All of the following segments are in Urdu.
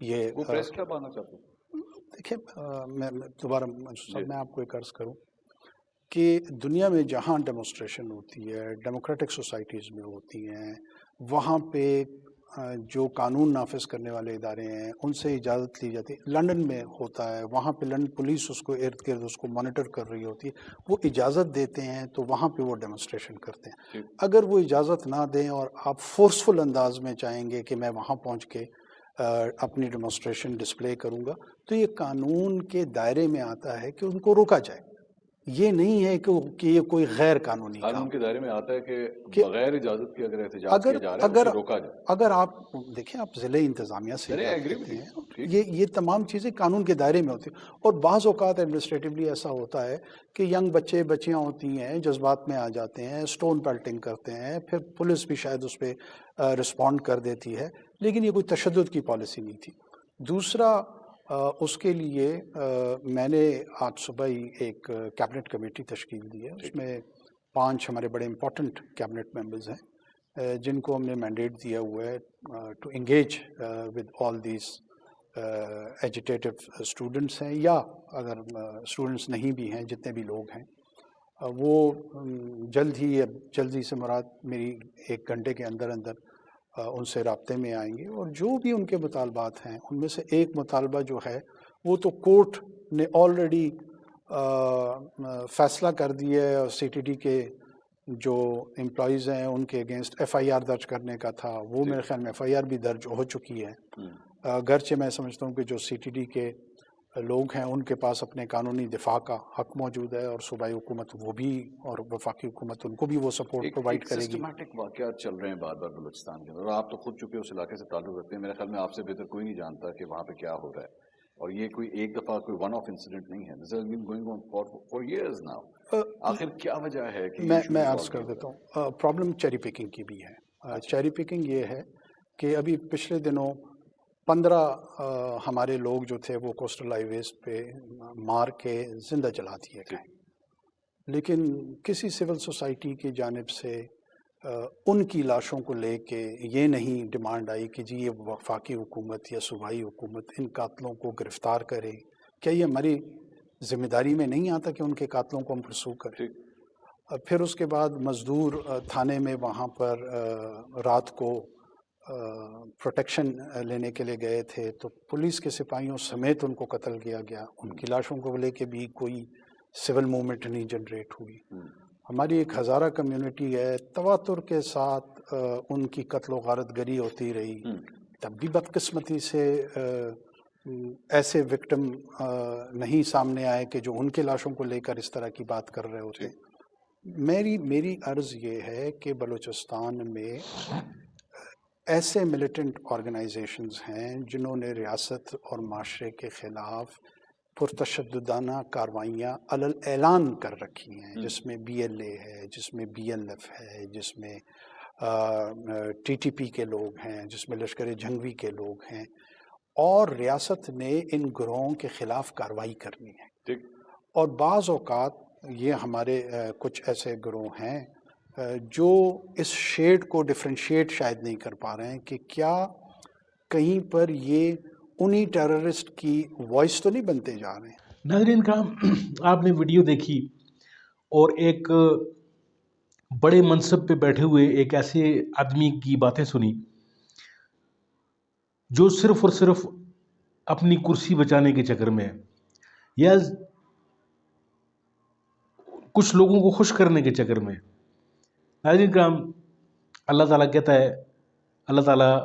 یہ وہ پریس کلب آنا چاہتے ہیں؟ دیکھیں میں دوبارہ منصور صاحب میں آپ کو ایک عرض کروں کہ دنیا میں جہاں ڈیمونسٹریشن ہوتی ہے، ڈیموکریٹک سوسائٹیز میں ہوتی ہیں، وہاں پہ جو قانون نافذ کرنے والے ادارے ہیں ان سے اجازت لی جاتی ہے. لنڈن میں ہوتا ہے، وہاں پہ لنڈن پولیس اس کو ارد گرد اس کو مانیٹر کر رہی ہوتی ہے، وہ اجازت دیتے ہیں تو وہاں پہ وہ ڈیمونسٹریشن کرتے ہیں. اگر وہ اجازت نہ دیں اور آپ فورسفل انداز میں چاہیں گے کہ میں وہاں پہنچ کے اپنی ڈیمونسٹریشن ڈسپلے کروں گا تو یہ قانون کے دائرے میں آتا ہے کہ ان کو روکا جائے. یہ نہیں ہے کہ یہ کوئی غیر قانونی قانون کام کے دائرے میں آتا ہے کہ بغیر اجازت کے اگر احتجاج کیا جا رہا ہے اسے روکا جائے. اگر آپ دیکھیں آپ ضلع انتظامیہ سے بات کرتے ہیں، یہ تمام چیزیں قانون کے دائرے میں ہوتی ہیں. اور بعض اوقات ایڈمنسٹریٹولی ایسا ہوتا ہے کہ ینگ بچے بچیاں ہوتی ہیں، جذبات میں آ جاتے ہیں، سٹون پیلٹنگ کرتے ہیں، پھر پولیس بھی شاید اس پہ رسپونڈ کر دیتی ہے، لیکن یہ کوئی تشدد کی پالیسی نہیں تھی. دوسرا اس کے لیے میں نے آج صبح ہی ایک کیبنٹ کمیٹی تشکیل دی ہے. اس میں 5 ہمارے بڑے امپورٹنٹ کیبنٹ ممبرز ہیں جن کو ہم نے مینڈیٹ دیا ہوا ہے to engage with all these agitative students ہیں، یا اگر اسٹوڈنٹس نہیں بھی ہیں جتنے بھی لوگ ہیں وہ جلدی سے مراد میری 1 گھنٹے کے اندر ان سے رابطے میں آئیں گے. اور جو بھی ان کے مطالبات ہیں ان میں سے ایک مطالبہ جو ہے وہ تو کورٹ نے آلریڈی فیصلہ کر دیا ہے، اور سی ٹی ڈی کے جو امپلائیز ہیں ان کے اگینسٹ ایف آئی آر درج کرنے کا تھا، وہ میرے خیال میں ایف آئی آر بھی درج ہو چکی ہے. گرچہ میں سمجھتا ہوں کہ جو سی ٹی ڈی کے لوگ ہیں ان کے پاس اپنے قانونی دفاع کا حق موجود ہے، اور صوبائی حکومت وہ بھی اور وفاقی حکومت ان کو بھی وہ سپورٹ پرووائڈ کرے گی. سسٹمیٹک واقعات چل رہے ہیں بار بار بلوچستان کے اندر، اور آپ تو خود چونکہ اس علاقے سے تعلق رکھتے ہیں، میرے خیال میں آپ سے بہتر کوئی نہیں جانتا کہ وہاں پہ کیا ہو رہا ہے. اور یہ کوئی ایک دفعہ کوئی ون آف انسیڈنٹ نہیں ہے. This has been going on for years now. آخر کیا وجہ ہے کہ میں عرض کر دیتا ہوں. پرابلم چیری پکنگ کی بھی ہے. چیری پکنگ یہ ہے کہ ابھی پچھلے دنوں 15 ہمارے لوگ جو تھے وہ کوسٹل ہائی ویز پہ مار کے زندہ جلا دیے گئے، لیکن کسی سول سوسائٹی کی جانب سے ان کی لاشوں کو لے کے یہ نہیں ڈیمانڈ آئی کہ جی یہ وفاقی حکومت یا صوبائی حکومت ان قاتلوں کو گرفتار کرے. کیا یہ ہماری ذمہ داری میں نہیں آتا کہ ان کے قاتلوں کو ہم پرسو کریں؟ پھر اس کے بعد مزدور تھانے میں وہاں پر رات کو پروٹیکشن لینے کے لیے گئے تھے تو پولیس کے سپاہیوں سمیت ان کو قتل کیا گیا. ان کی لاشوں کو لے کے بھی کوئی سول موومنٹ نہیں جنریٹ ہوئی. ہماری ایک ہزارہ کمیونٹی ہے، تواتر کے ساتھ ان کی قتل و غارت گری ہوتی رہی. تب بھی بدقسمتی سے ایسے وکٹم نہیں سامنے آئے کہ جو ان کے لاشوں کو لے کر اس طرح کی بات کر رہے ہوتے. میری عرض یہ ہے کہ بلوچستان میں ایسے ملیٹنٹ آرگنائزیشنز ہیں جنہوں نے ریاست اور معاشرے کے خلاف پرتشددانہ کاروائیاں علل اعلان کر رکھی ہیں، جس میں بی ایل اے ہے، جس میں بی ایل ایف ہے، جس میں ٹی ٹی پی کے لوگ ہیں، جس میں لشکر جھنگوی کے لوگ ہیں. اور ریاست نے ان گروہوں کے خلاف کارروائی کرنی ہے. اور بعض اوقات یہ ہمارے کچھ ایسے گروہ ہیں جو اس شیڈ کو ڈفرینشیٹ شاید نہیں کر پا رہے ہیں کہ کیا کہیں پر یہ انہی ٹیررسٹ کی وائس تو نہیں بنتے جا رہے ہیں. ناظرین کرام، آپ نے ویڈیو دیکھی اور ایک بڑے منصب پہ بیٹھے ہوئے ایک ایسے آدمی کی باتیں سنی جو صرف اور صرف اپنی کرسی بچانے کے چکر میں یا کچھ لوگوں کو خوش کرنے کے چکر میں. ناظرین کرام، اللہ تعالیٰ کہتا ہے، اللہ تعالیٰ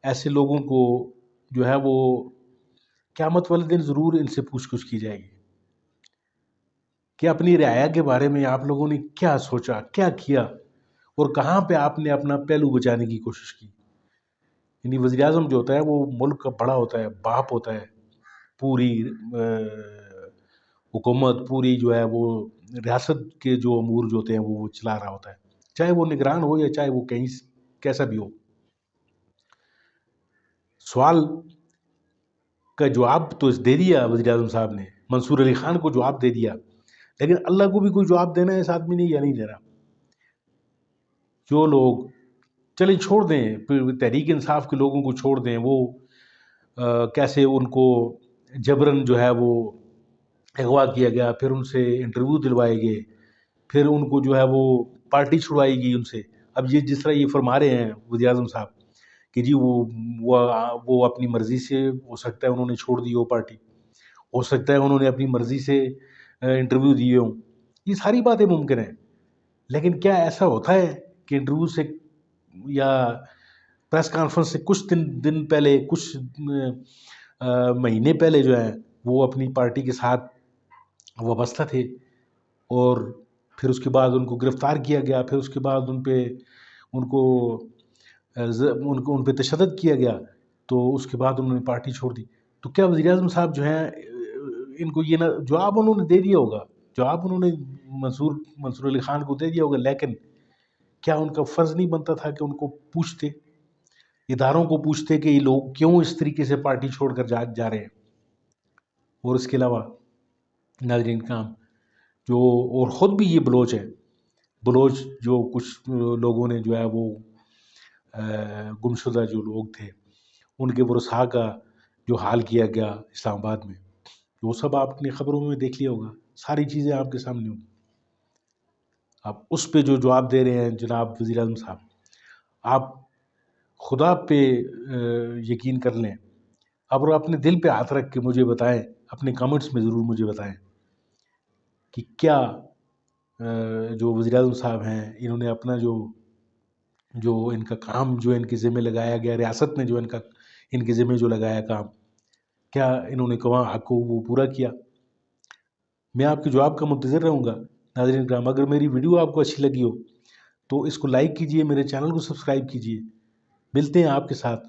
ایسے لوگوں کو جو ہے وہ قیامت والے دن ضرور ان سے پوچھ گچھ کی جائے گی کہ اپنی رعایا کے بارے میں آپ لوگوں نے کیا سوچا، کیا کیا، اور کہاں پہ آپ نے اپنا پہلو بچانے کی کوشش کی. یعنی وزیر اعظم جو ہوتا ہے وہ ملک کا بڑا ہوتا ہے، باپ ہوتا ہے، پوری حکومت، پوری جو ہے وہ ریاست کے جو امور جو ہوتے ہیں وہ چلا رہا ہوتا ہے، چاہے وہ نگران ہو یا چاہے وہ کہیں کیسا بھی ہو. سوال کا جواب تو دے دیا وزیر اعظم صاحب نے، منصور علی خان کو جواب دے دیا، لیکن اللہ کو بھی کوئی جواب دینا ہے اس آدمی نے یا نہیں دینا. جو لوگ چلیں چھوڑ دیں، پھر تحریک انصاف کے لوگوں کو چھوڑ دیں، وہ کیسے ان کو جبراً جو ہے وہ اغوا کیا گیا، پھر ان سے انٹرویو دلوائے گئے، پھر ان کو جو ہے وہ پارٹی چھڑوائی گئی ان سے۔ اب یہ جس طرح یہ فرما رہے ہیں وزیر اعظم صاحب کہ جی وہ اپنی مرضی سے، ہو سکتا ہے انہوں نے چھوڑ دی ہو پارٹی، ہو سکتا ہے انہوں نے اپنی مرضی سے انٹرویو دیے ہوں، یہ ساری باتیں ممکن ہیں، لیکن کیا ایسا ہوتا ہے کہ انٹرویو سے یا پریس کانفرنس سے کچھ دن پہلے، کچھ مہینے پہلے جو ہے وہ اپنی پارٹی کے ساتھ وابستہ تھے، اور پھر اس کے بعد ان کو گرفتار کیا گیا، پھر اس کے بعد ان پہ تشدد کیا گیا، تو اس کے بعد انہوں نے پارٹی چھوڑ دی؟ تو کیا وزیر اعظم صاحب جو ہیں ان کو یہ نہ جواب انہوں نے دے دیا ہوگا، جواب انہوں نے منصور علی خان کو دے دیا ہوگا، لیکن کیا ان کا فرض نہیں بنتا تھا کہ ان کو پوچھتے، اداروں کو پوچھتے کہ یہ لوگ کیوں اس طریقے سے پارٹی چھوڑ کر جا رہے ہیں؟ اور اس کے علاوہ ناظرین کرام، جو اور خود بھی یہ بلوچ جو کچھ لوگوں نے جو ہے وہ گمشدہ جو لوگ تھے ان کے ورثاء کا جو حال کیا گیا اسلام آباد میں، وہ سب آپ اپنی خبروں میں دیکھ لیا ہوگا، ساری چیزیں آپ کے سامنے ہوں۔ اب اس پہ جو جواب دے رہے ہیں جناب وزیر اعظم صاحب، آپ خدا پہ یقین کر لیں، اب اور اپنے دل پہ ہاتھ رکھ کے مجھے بتائیں، اپنے کامنٹس میں ضرور مجھے بتائیں کہ کیا جو وزیر اعظم صاحب ہیں انہوں نے اپنا جو ان کا کام جو ان کے ذمہ لگایا گیا، ریاست نے جو ان کے ذمہ جو لگایا کام، کیا انہوں نے کہا حق کو وہ پورا کیا؟ میں آپ کے جواب کا منتظر رہوں گا ناظرین کرام۔ اگر میری ویڈیو آپ کو اچھی لگی ہو تو اس کو لائک کیجئے، میرے چینل کو سبسکرائب کیجئے۔ ملتے ہیں آپ کے ساتھ